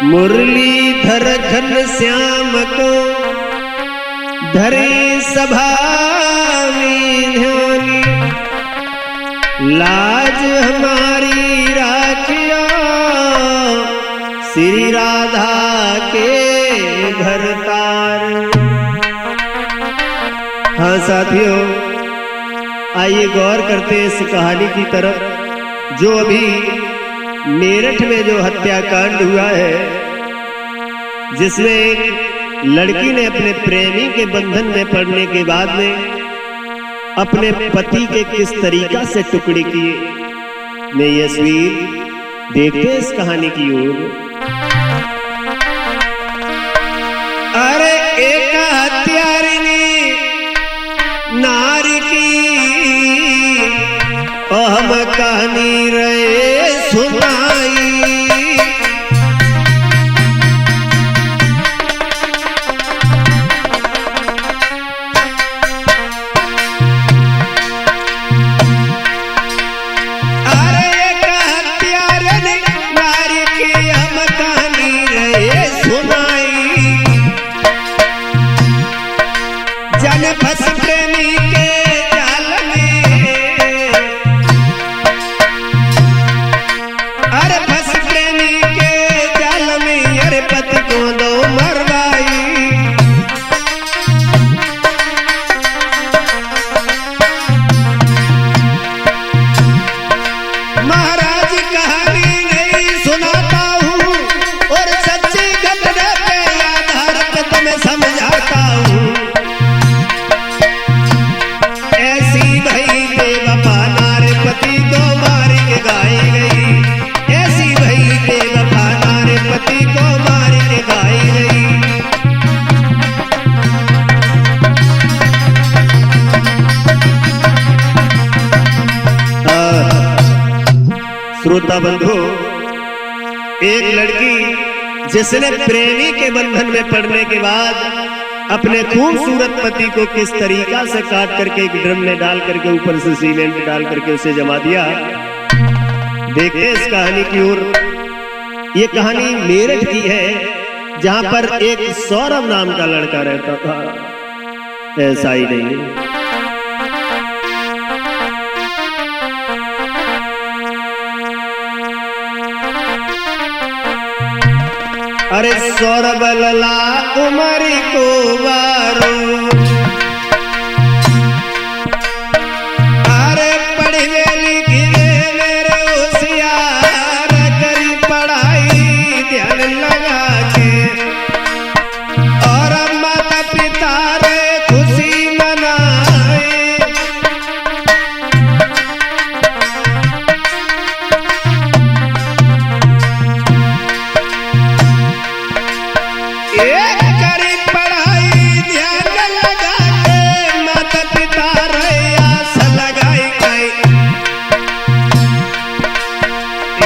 मुरलीधर घन श्याम को धरे सभा में ध्यानी, लाज हमारी राखियो श्री राधा के भरतार। हाँ साथियों, आइए गौर करते हैं इस कहानी की तरफ, जो अभी मेरठ में जो हत्याकांड हुआ है, जिसमें एक लड़की ने अपने प्रेमी के बंधन में पड़ने के बाद में अपने पति के किस तरीका से टुकड़े किए। मैं यशवीर देखते हैं इस कहानी की ओर। अरे एक हत्यारिणी नारी की हम कहानी रहे सुनाई। फंस प्रेमी के जाल में, अरे फंस प्रेमी के जाल में, अरे पति को दो मरवाई। महाराज कहानी नहीं सुनाता हूँ और सच्ची घटना पे आधारित तुम्हें समझाता हूँ। पति को मार के गाई गई, ऐसी भई बेवफा नारे पति को मार के गाई गई। श्रोता बंधु, एक लड़की जिसने प्रेमी के बंधन में पड़ने के बाद अपने खूबसूरत पति को किस तरीका से काट करके एक ड्रम में डाल करके ऊपर से सीमेंट डाल करके उसे जमा दिया। देखते इस कहानी की ओर। ये कहानी मेरठ की है, जहां पर एक सौरभ नाम का लड़का रहता था। ऐसा ही नहीं, अरे सौरभ लला उमरी को वारो, अरे पढ़ी लिखी मेरे होशियार, करी पढ़ाई ध्यान लगा के, और माता पिता रे खुशी मनाए। करी पढ़ाई ध्यान लगा के, माता पिता रे आस लगाई गई।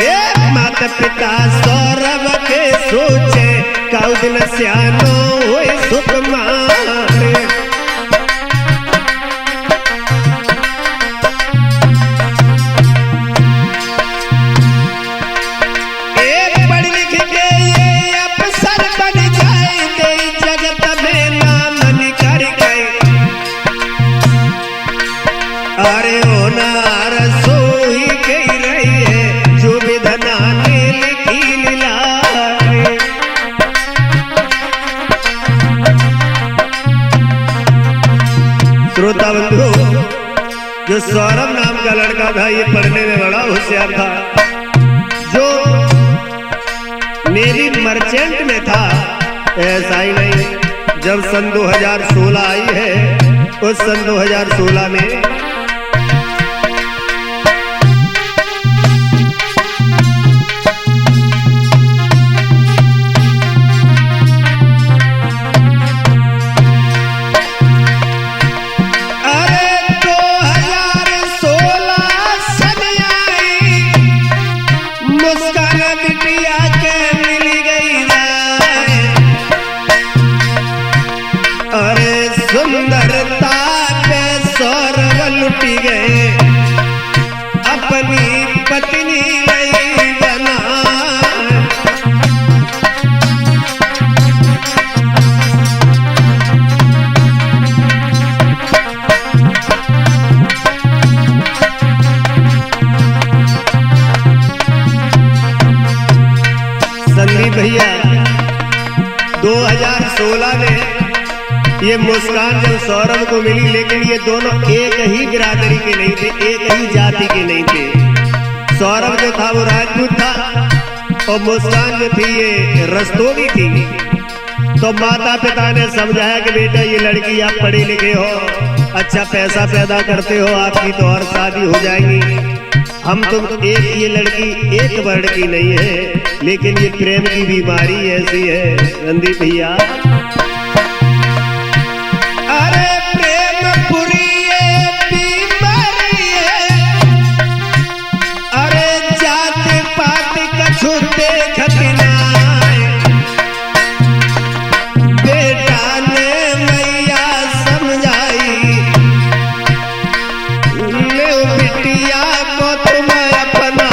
ये माता पिता सौरभ के सोचे, कौ दिन सियानो हुए सुकुमार। अरे ओ नार सोई गई रही है, जो विधना ने लिखी लीलाए। श्रोता बंधु, जो सौरभ नाम का लड़का था, ये पढ़ने में बड़ा होशियार था, जो नेवी मर्चेंट में था। ऐसा ही नहीं, जब सन 2016 आई है, उस सन 2016 में सुंदरता पे सौरभ लुटी गए, अपनी पत्नी नहीं बना। भैया 2016 में ये मुस्कान जब सौरभ को मिली, लेकिन ये दोनों एक ही बिरादरी के नहीं थे, एक ही जाति के नहीं थे। सौरभ जो था वो राजपूत था और मुस्कान जो थी ये रस्तोगी थी। तो माता पिता ने समझाया कि बेटा ये लड़की आप पढ़े लिखे हो, अच्छा पैसा पैदा करते हो, आपकी तो और शादी हो जाएगी। हम तुम एक, ये लड़की एक वर्ण की नहीं है, लेकिन ये प्रेम की बीमारी ऐसी है रणदीप भैया। अरे प्रेम पूरी ये बीमारी है, अरे जात पात कछु देखत नाय, बेटा ने मैया समझाई, ले बिटिया को तुम अपना।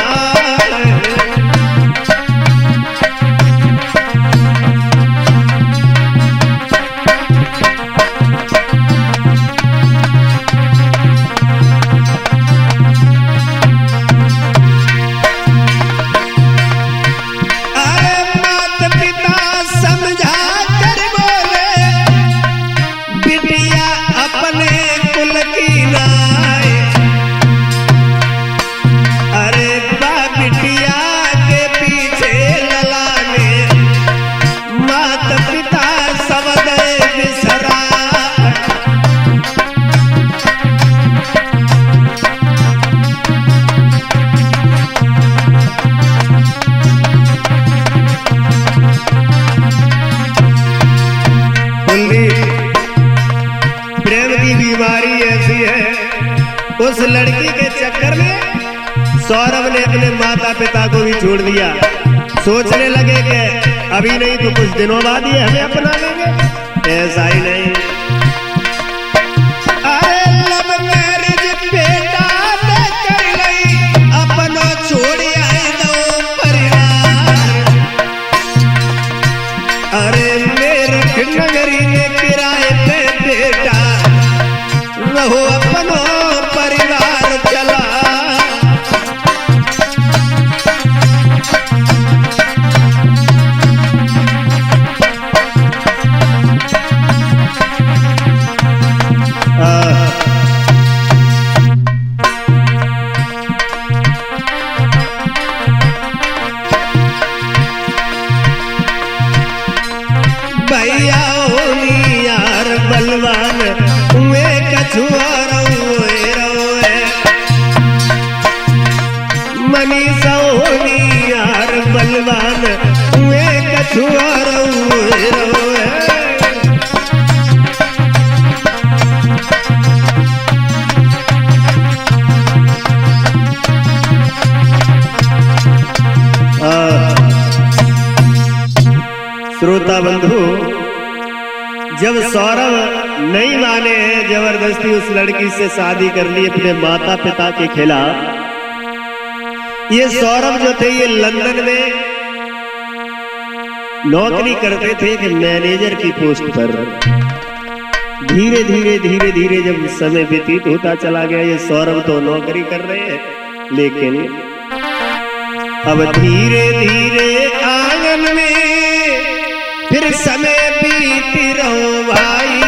प्रेम की बीमारी ऐसी है, उस लड़की के चक्कर में सौरभ ने अपने माता पिता को भी छोड़ दिया। सोचने लगे कि अभी नहीं तो कुछ दिनों बाद ये हमें अपना लेंगे, ऐसा ही नहीं। अरे लव मैरिज बेटा ने कर लई, अपनो छोड़ आई दो परिवार। अरे मेरे नगरी में किराए पे बेटा रहो, अपनो परिवार चला। भैया होनी यार बलवान हुए कछुआ मनीषा होनी यार बलवान हुए कछुआ श्रोता बंधु, जब सौरभ नहीं माने हैं, जबरदस्ती उस लड़की से शादी कर ली अपने माता पिता के खिलाफ। ये सौरभ जो थे ये लंदन में नौकरी करते थे कि मैनेजर की पोस्ट पर। धीरे धीरे धीरे धीरे जब समय व्यतीत होता चला गया, ये सौरभ तो नौकरी कर रहे हैं, लेकिन अब धीरे धीरे आंगन में फिर समय बीती रहो भाई।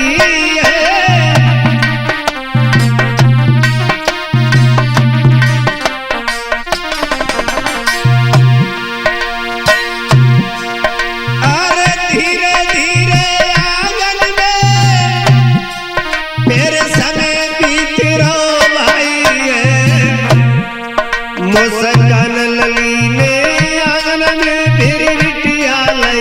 अरे धीरे धीरे आंगन में फिर समय बीती रहो भाई। मुस्कान लली ने आंगन में फिर बिटिया लई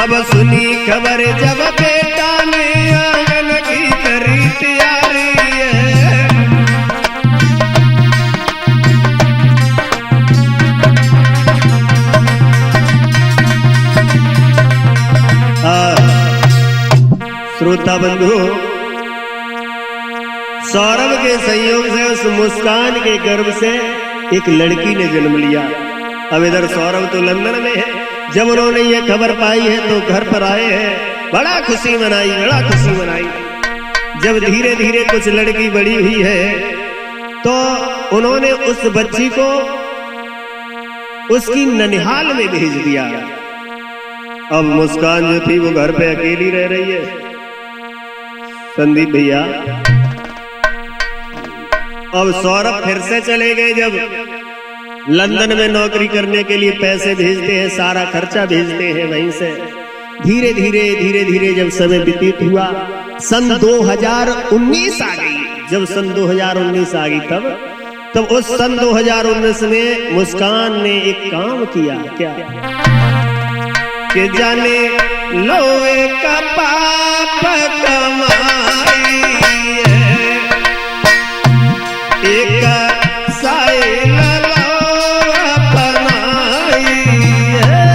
अब सुनी खबर जब बेटा ने आंगन की करी तैयारी है। श्रोता बंधु, सौरभ के संयोग से उस मुस्कान के गर्भ से एक लड़की ने जन्म लिया। अब इधर सौरभ तो लंदन में है। जब उन्होंने ये खबर पाई है तो घर पर आए हैं, बड़ा खुशी मनाई, बड़ा खुशी मनाई। जब धीरे धीरे कुछ लड़की बड़ी हुई है तो उन्होंने उस बच्ची को उसकी ननिहाल में भेज दिया। अब मुस्कान जो थी वो घर पे अकेली रह रही है। संदीप भैया, अब सौरभ फिर से चले गए। जब लंदन में नौकरी करने के लिए पैसे भेजते हैं, सारा खर्चा भेजते हैं वहीं से। धीरे धीरे जब समय व्यतीत हुआ, सन 2019 आ गई। जब सन 2019 आ गई तब उस सन 2019 में मुस्कान ने एक काम किया। क्या कि जाने लोए का पाप कमाई है, एक साइल अपनाई है।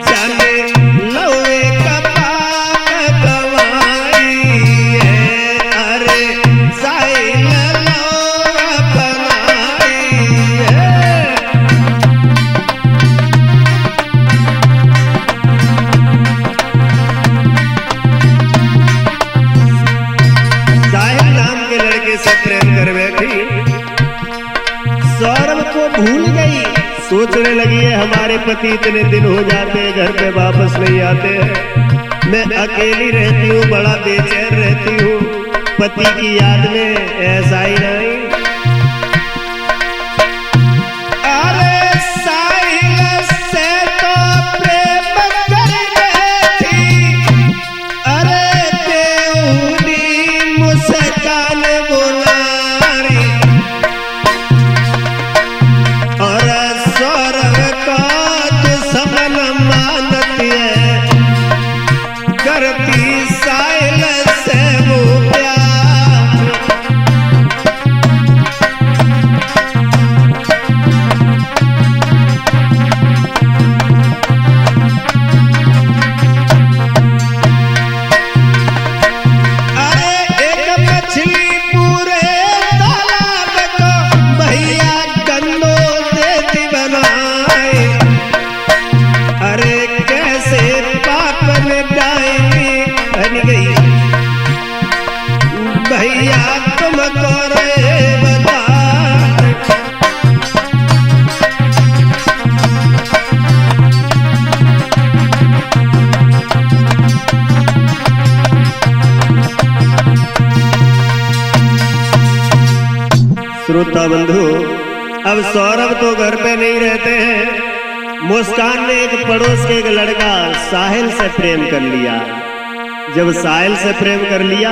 जाने लोए का पाप कमाई है, अरे साइल अपनाई है। साहिल नाम के लड़के से प्रेम कर बैठी, सौरभ को भूल गई। सोचने लगी है हमारे पति इतने दिन हो जाते हैं घर पे वापस नहीं आते हैं, मैं अकेली रहती हूँ, बड़ा बेचैन रहती हूँ पति की याद में। ऐसा ही नहीं, अरे साहिल से तो प्रेम कर बैठी, अरे देवनी मुस्कान बुलारी, और सौरभ का दुश्मन मानती है, करती साहिल से वो प्यार। अरे एक मछली पूरे तालाब को भैया गन्नों देती बनाए, अरे कैसे पाप में डायनी बन गई, भैया तुमको रे बता। श्रोता बंधु, अब सौरभ तो घर पे नहीं रहते हैं। मुस्कान ने एक पड़ोस के एक लड़का साहिल से प्रेम कर लिया। जब साहिल से प्रेम कर लिया,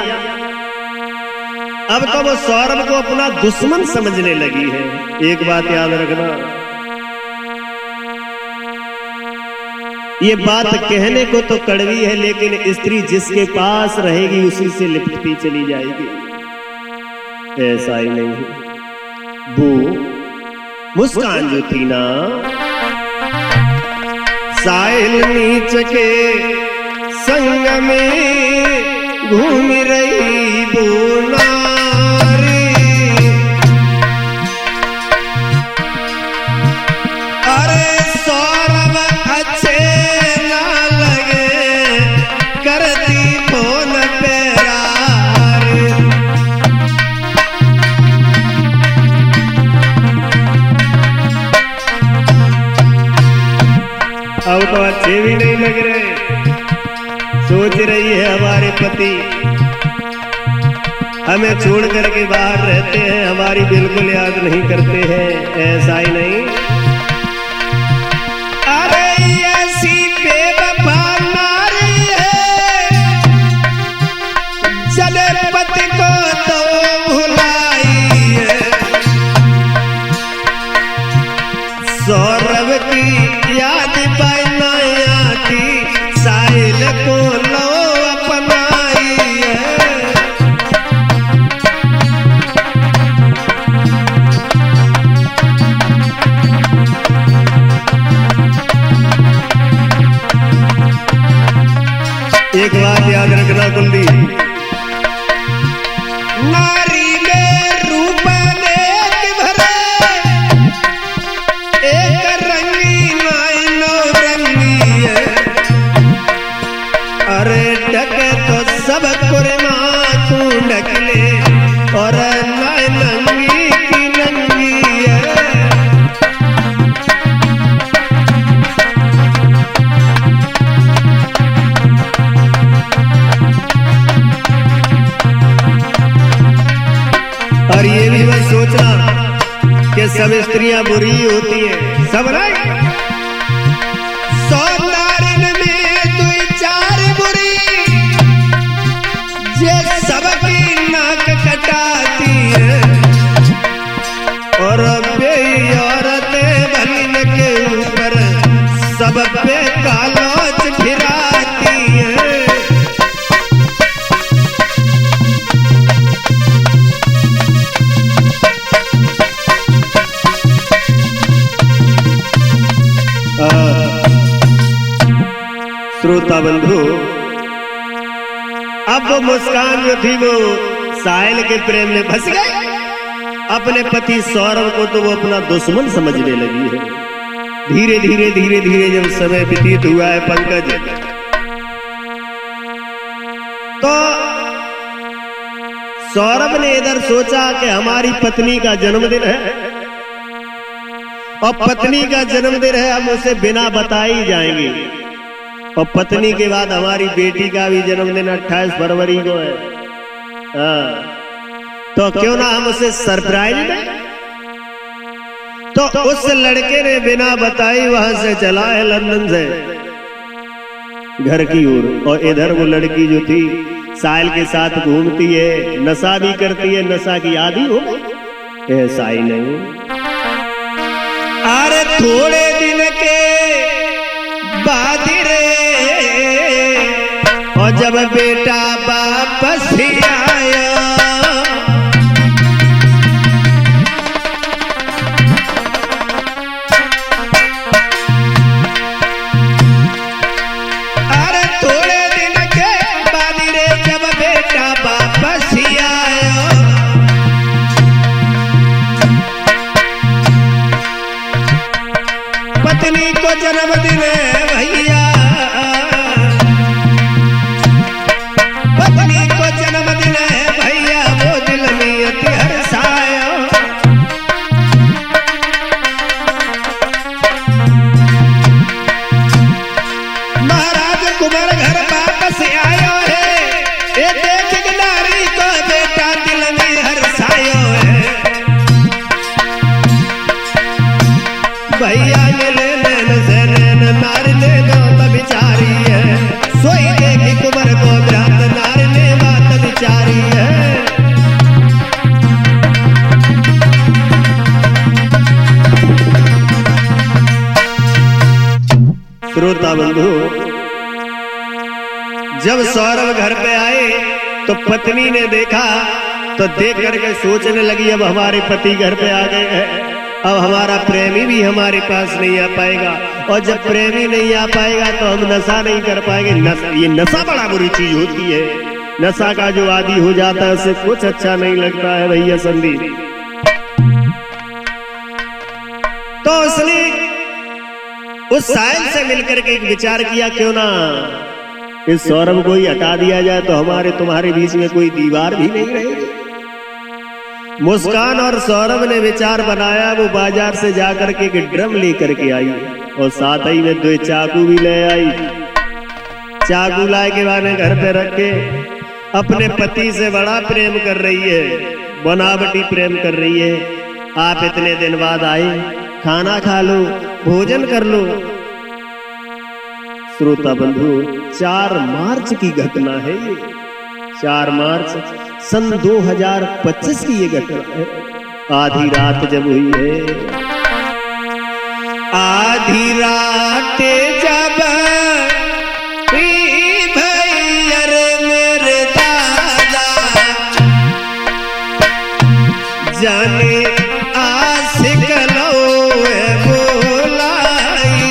अब तो वो सौरभ को अपना दुश्मन समझने लगी है। एक बात याद रखना, ये बात कहने को तो कड़वी है, लेकिन स्त्री जिसके पास रहेगी उसी से लिपटती चली जाएगी। ऐसा ही नहीं है। वो मुस्कान जो थी ना, साहिल नीच के संग में घूम रही वो नारी, अरे सौरभ अच्छे ना लगे, करती फोन पे रार। अब तो अच्छे भी नहीं लग रहे। सोच रही है हमारे पति हमें छोड़ करके बाहर रहते हैं, हमारी बिल्कुल याद नहीं करते हैं। ऐसा ही नहीं, अरे ऐसी बेवफा नारी है, चले पति को तो भुलाई है। सौरभ की याद पाई थी, साहिल को लो अपनाई है। याद रखना कुलदीप। नारी में रूप देख भरे एक रंगी नाई नौ रंगी है। अरे ढके तो सब कुरमा तू ढकले और नाई नंगी की नंगी है। और ये भी मत सोचना कि सब स्त्रियां बुरी होती हैं, सब नहीं। 100 नारिन में 2-4 बुरी, ये सबकी नाक कटाती है। और औरतें बलिन के ऊपर सब पे कालोच फिराती है। श्रोता बंधु, अब वो मुस्कान जो थी वो साहिल के प्रेम में फंस गई। अपने पति सौरभ को तो वो अपना दुश्मन समझने लगी है। धीरे धीरे धीरे धीरे जब समय व्यतीत हुआ है पंकज, तो सौरभ ने इधर सोचा कि हमारी पत्नी का जन्मदिन है और पत्नी का जन्मदिन है, हम उसे बिना बताए ही जाएंगे। और पत्नी के बाद हमारी बेटी का भी जन्मदिन 28 फरवरी को है। तो क्यों ना हम उसे सरप्राइज दें। तो उस लड़के ने बिना बताए वहां से चला है लंदन से घर की ओर। और इधर वो लड़की जो थी साहिल के साथ घूमती है, नशा भी करती है, नशा की आदी हो। ऐसा ही नहीं। अरे थोड़े दिन के बाद रे, और जब बेटा वापस ही आया, अरे थोड़े दिन के बाद रे जब बेटा वापस ही आया, पत्नी को जन्मदिन भैया, पत्नी को जन्मदिन है भैया, वो दिल में अति हर्षाया। महाराज कुंवर घर वापस आयो है, ये देख नारी को बेटा दिल में हर्षायो है। भैया मिले नैन से नैन, नारी ने बात बिचारी है। सोई देखी कुंवर को भ्रात, नारी ने बात बिचारी है। श्रोता बंधु, जब सौरभ घर पे आए तो पत्नी ने देखा तो देख करके सोचने लगी अब हमारे पति घर पे आ गए हैं, अब हमारा प्रेमी भी हमारे पास नहीं आ पाएगा। और जब प्रेमी नहीं आ पाएगा तो हम नशा नहीं कर पाएंगे। ये नशा बड़ा बुरी चीज होती है। नशा का जो आदी हो जाता है उसे कुछ अच्छा नहीं लगता है भैया संदीप। तो उसने उस साहिल से मिलकर के एक विचार किया, क्यों ना इस सौरभ को ही हटा दिया जाए तो हमारे तुम्हारे बीच में कोई दीवार भी नहीं रहेगी। मुस्कान और सौरभ ने विचार बनाया, वो बाजार से जाकर के एक ड्रम लेकर के आई और साथ ही में 2 चाकू भी ले आई। चाकू लाए के बाद घर पे रख के अपने पति से बड़ा प्रेम कर रही है, बनावटी प्रेम कर रही है। आप इतने दिन बाद आए, खाना खा लो, भोजन कर लो। श्रोता बंधु, 4 मार्च की घटना है ये। 4 मार्च सन 2025 की ये घटना है। आधी रात जब हुई है, आधी रात जब भैयर मेरे दादा जाने आशिक लो बोलाई।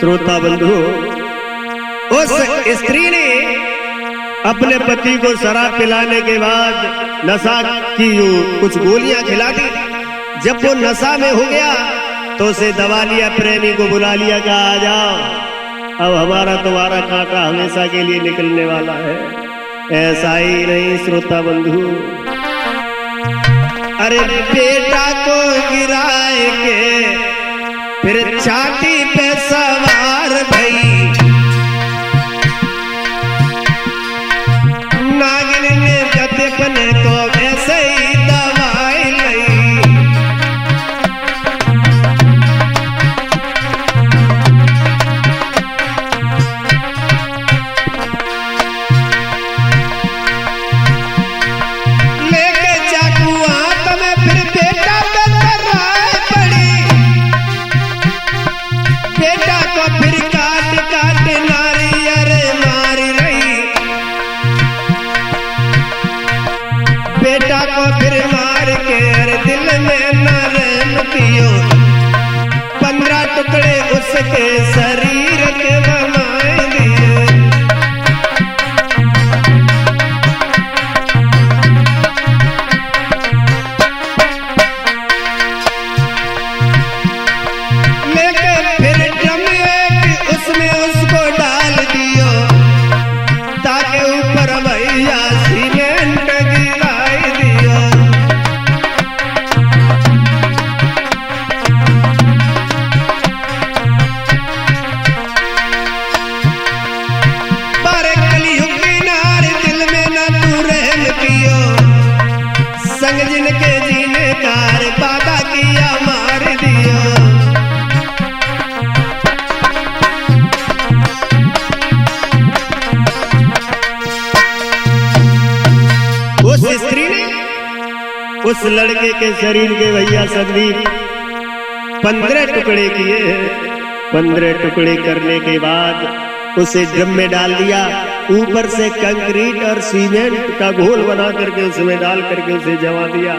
श्रोता बंधु, उस स्त्री ने अपने पति को शराब पिलाने के बाद नशा की कुछ गोलियां खिला दी। जब वो नशा में हो गया तो उसे दबा लिया, प्रेमी को बुला लिया, कहा आ जाओ, अब हमारा तुम्हारा कांटा हमेशा के लिए निकलने वाला है। ऐसा ही नहीं श्रोता बंधु, अरे बेटा को गिराए के फिर छाती पे सवार भई, नागिन ने जतपने को ऐसे ही दवाई लई। लेके चाकू हाथ में फिर बेटा पे तराई पड़ी, बेटा को फिर काट काट नारी अरे मारी रही, बेटा को फिर मार के अरे दिल में न रहम दियो, 15 टुकड़े उसके शरीर के बनाए दिए। लेके फिर ड्रम एक उसमें उसको डाल दियो, ताकि ऊपर भैया सीमेंट गिराई दियो। पर कलयुग की नार दिल में न तू रहम कियो, संग जिनके जीने कार वादा किया मार दियो। उस स्त्री ने उस लड़के के शरीर के भैया संदीप 15 टुकड़े किए। 15 टुकड़े करने के बाद उसे ड्रम में डाल दिया, ऊपर से कंक्रीट और सीमेंट का घोल बना करके उसमें डाल करके उसे जमा दिया।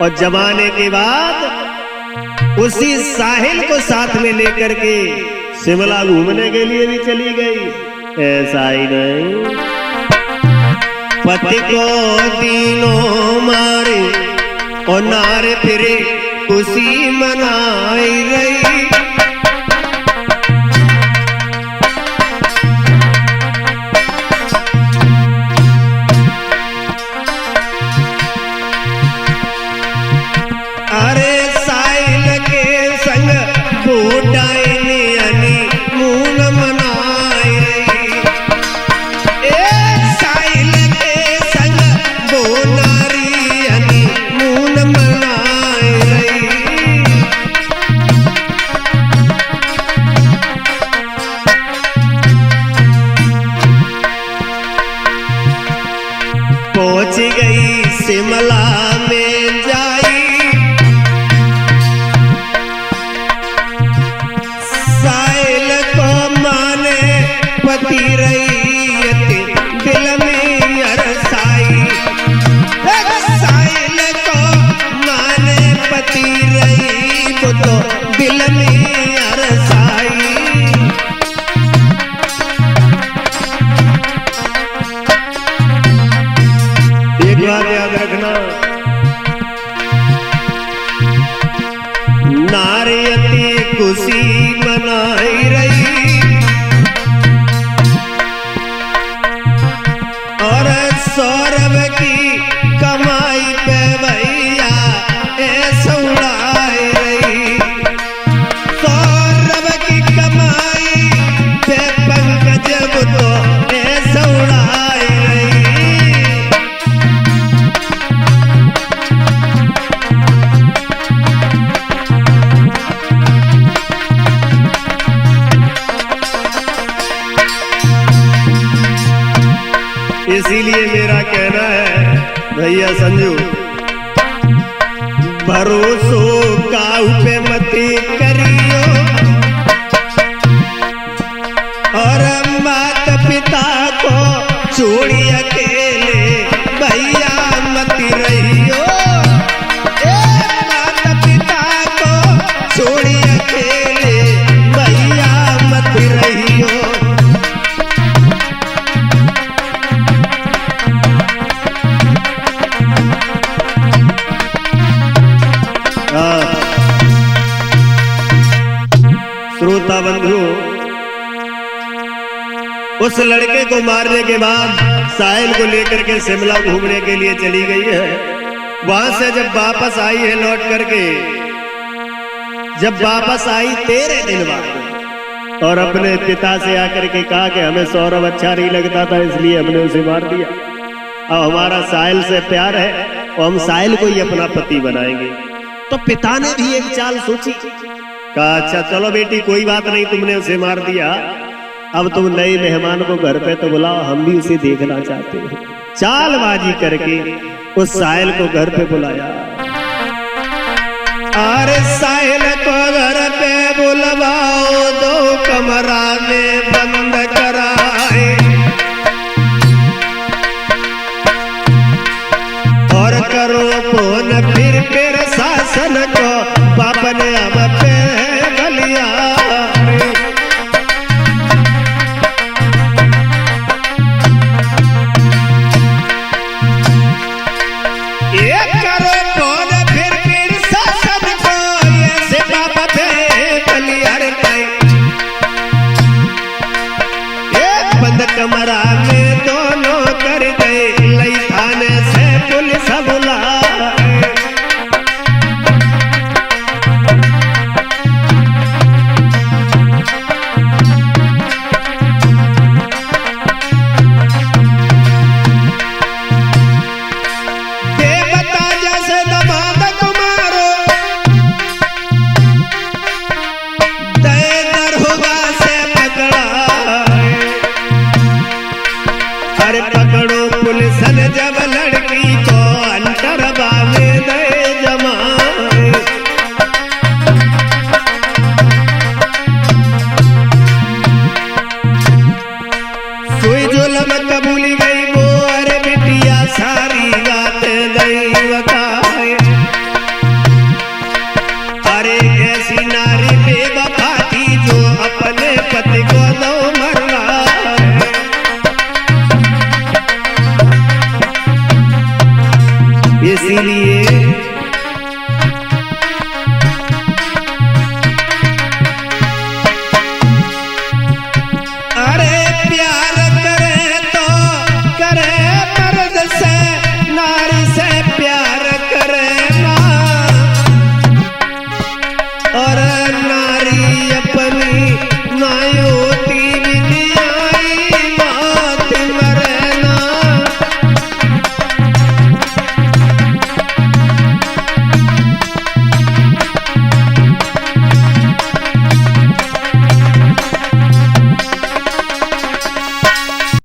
और जमाने के बाद उसी साहिल को साथ में लेकर के शिमला घूमने के लिए भी चली गई। ऐसा ही नहीं, पति को तीनों मारे और नारे फिरे खुशी मनाई रही। अरे साइल के संग बूढ़ाई यानी मून मनाई रही, साइल के संग बोनारी यानी मून मनाई रही। पहुंच गई शिमला में जाई, साइल को माने पति रही दिल में अरसाई, साइल को माने पति रही वो तो दिल में अरसाई। एक बात याद रखना, नारियती खुशी मनाई रही और सौरभ की कमाई पे भैया ऐसा उड़ाई रही। सौरभ की कमाई पे पंकज तो ऐसा उड़ाई रही। इसीलिए मेरा कहना है भैया संजू, भरोसो काऊ पे मती करियो और माता पिता को छोड़ी अकेले भैया मत रहियो। माता पिता को छोड़ी अकेले भैया मत उस लड़के को मारने के बाद साहिल को लेकर के शिमला घूमने के लिए चली गई है। वहां से जब वापस आई है लौट करके, जब वापस आई 13 दिन बाद और अपने पिता से आकर के कहा कि हमें सौरभ अच्छा नहीं लगता था इसलिए हमने उसे मार दिया। अब हमारा साहिल से प्यार है और हम साहिल को ही अपना पति बनाएंगे। तो पिता ने भी एक चाल सोची, कहा अच्छा चलो बेटी कोई बात नहीं, तुमने उसे मार दिया, अब तुम नए मेहमान को घर पे तो बुलाओ, हम भी उसे देखना चाहते हैं। चालबाजी करके उस साहिल को घर पे बुलाया। अरे साहिल को घर पे बुलवाओ, दो कमरा में बंद